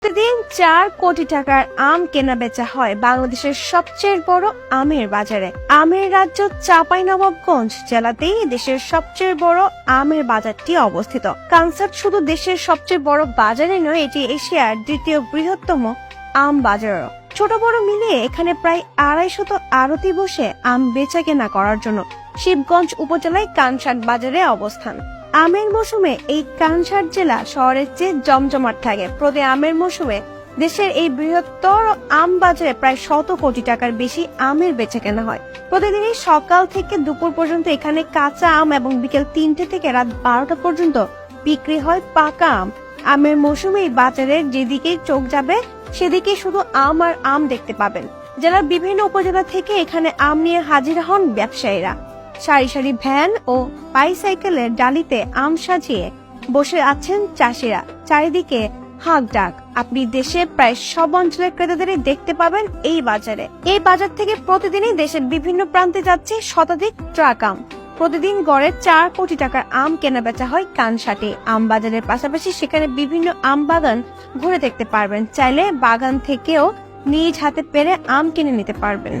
প্রতিদিন 4 কোটি টাকার আম কেনা বেচা হয় বাংলাদেশের সবচেয়ে বড় আমের বাজারে। আমের রাজ্য চাঁপাইনবাবগঞ্জ জেলাতেই দেশের সবচেয়ে বড় আমের বাজারটি অবস্থিত। কানসাট শুধু দেশের সবচেয়ে বড় বাজারে নয়, এটি এশিয়ার দ্বিতীয় বৃহত্তম আম বাজারও। ছোট বড় মিলিয়ে এখানে প্রায় 250 আড়তি বসে আম বেচা কেনা করার জন্য। শিবগঞ্জ উপজেলায় কানসাট বাজারে অবস্থান। আমের মৌসুমে এই কানসাট জেলা শহরের চেয়ে জমজমাট থাকে। প্রতি আমের মৌসুমে দেশের এই বৃহত্তর আম বাজারে প্রায় 100 কোটি টাকার বেশি আমের বেচা কেনা হয়। প্রতিদিনই সকাল থেকে দুপুর পর্যন্ত এখানে কাঁচা আম এবং বিকেল 3টে থেকে রাত 12টা পর্যন্ত বিক্রি হয় পাকা আম। আমের মৌসুমে এই বাজারের যেদিকেই চোখ যাবে সেদিকে শুধু আম আর আম দেখতে পাবেন। জেলার বিভিন্ন উপজেলা থেকে এখানে আম নিয়ে হাজির হন ব্যবসায়ীরা। সারি সারি ভ্যান ও বাইসাইকেলের ডালিতে আম সাজিয়ে বসে আছেন চাষিরা। চারিদিকে হাঁক ডাক। আপনি দেশে প্রায় সব অঞ্চলের ক্রেতাদেরই দেখতে পাবেন এই বাজারে। এই বাজার থেকে প্রতিদিনই দেশের বিভিন্ন প্রান্তে যাচ্ছে শতাধিক ট্রাক আম। প্রতিদিন গড়ে 4 কোটি টাকার আম কেনা বেচা হয় কানসাটে। আম বাজারের পাশাপাশি সেখানে বিভিন্ন আম বাগান ঘুরে দেখতে পারবেন। চাইলে বাগান থেকেও নিজ হাতে পেরে আম কিনে নিতে পারবেন।